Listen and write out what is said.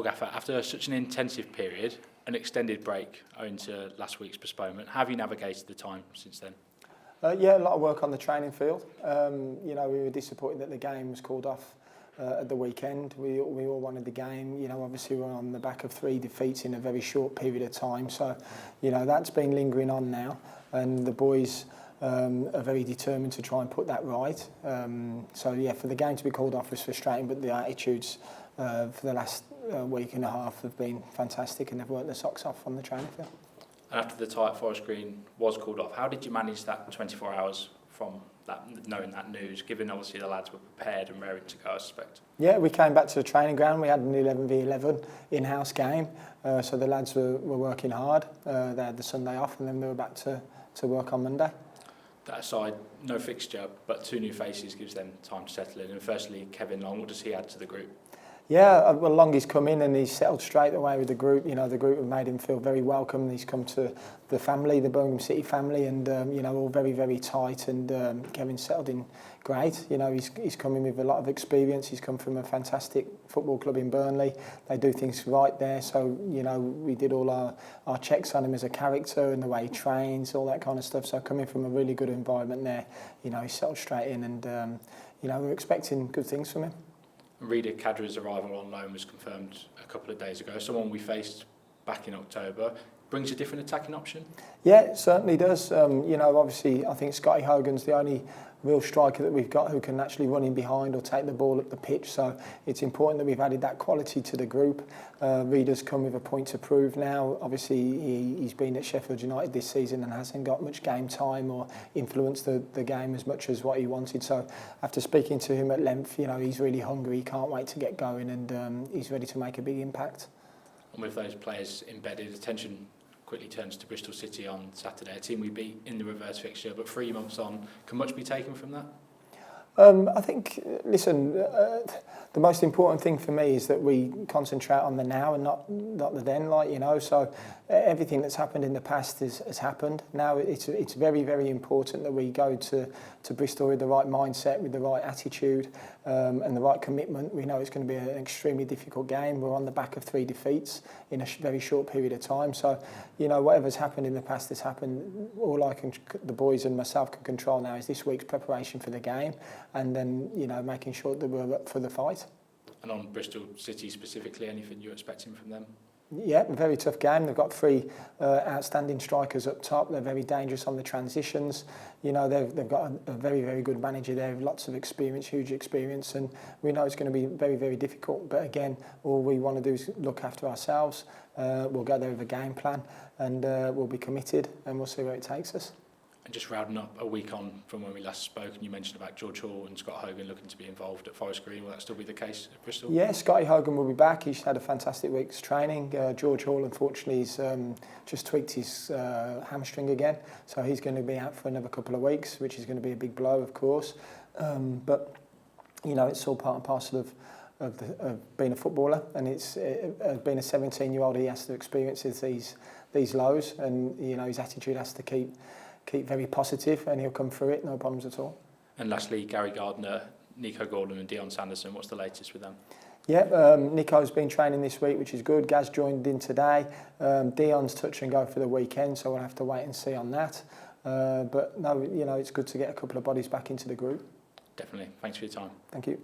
Well, Gaffer, after such an intensive period, an extended break owing to last week's postponement, how have you navigated the time since then? Yeah, a lot of work on the training field. We were disappointed that the game was called off at the weekend. We all wanted the game. Obviously we're on the back of 3 defeats in a very short period of time. So, that's been lingering on now, and the boys are very determined to try and put that right. For the game to be called off was frustrating, but the attitudes for the last week and a half have been fantastic, and they've worked their socks off on the training field. And after the tie at Forest Green was called off, how did you manage that 24 hours from that, knowing that news, given obviously the lads were prepared and raring to go, I suspect? Yeah, we came back to the training ground. We had an 11v11 in-house game, so the lads were working hard. They had the Sunday off, and then they were back to work on Monday. That aside, no fixture, but 2 new faces gives them time to settle in. And firstly, Kevin Long, what does he add to the group? Yeah, well, Longy's come in and he's settled straight away with the group. The group have made him feel very welcome. He's come to the family, the Birmingham City family, and all very, very tight. And Kevin's settled in great. He's come in with a lot of experience. He's come from a fantastic football club in Burnley. They do things right there. So we did all our checks on him as a character and the way he trains, all that kind of stuff. So coming from a really good environment there, he's settled straight in, and we're expecting good things from him. Rida Kadra's arrival on loan was confirmed a couple of days ago. Someone we faced back in October. Brings a different attacking option? Yeah, it certainly does. Obviously, I think Scotty Hogan's the only real striker that we've got who can actually run in behind or take the ball up the pitch. So it's important that we've added that quality to the group. Rida's come with a point to prove now. Obviously, he's been at Sheffield United this season and hasn't got much game time or influenced the game as much as what he wanted. So after speaking to him at length, he's really hungry. He can't wait to get going, and he's ready to make a big impact. And with those players embedded, attention quickly turns to Bristol City on Saturday, a team we beat in the reverse fixture, but 3 months on, can much be taken from that? I think, the most important thing for me is that we concentrate on the now and not the then, so everything that's happened in the past has happened. Now it's very, very important that we go to Bristol with the right mindset, with the right attitude, and the right commitment. We know it's going to be an extremely difficult game. We're on the back of 3 defeats in a very short period of time. So, whatever's happened in the past has happened. All the boys and myself can control now is this week's preparation for the game, and then, making sure that we're up for the fight. And on Bristol City specifically, anything you're expecting from them? Yeah, a very tough game. They've got 3 outstanding strikers up top. They're very dangerous on the transitions. They've got a very, very good manager there with lots of experience, huge experience, and we know it's going to be very, very difficult. But again, all we want to do is look after ourselves. We'll go there with a game plan, and we'll be committed, and we'll see where it takes us. And just rounding up a week on from when we last spoke, and you mentioned about George Hall and Scott Hogan looking to be involved at Forest Green. Will that still be the case at Bristol? Yeah, Scotty Hogan will be back. He's had a fantastic week's training. George Hall, unfortunately, he's just tweaked his hamstring again, so he's going to be out for another couple of weeks, which is going to be a big blow, of course. But it's all part and parcel of being a footballer, and it's being a 17-year-old. He has to experience these lows, and his attitude has to keep very positive, and he'll come through it, no problems at all. And lastly, Gary Gardner, Nico Gordon and Dion Sanderson, what's the latest with them? Yeah, Nico's been training this week, which is good. Gaz joined in today. Dion's touch and go for the weekend, so we'll have to wait and see on that. But no, it's good to get a couple of bodies back into the group. Definitely. Thanks for your time. Thank you.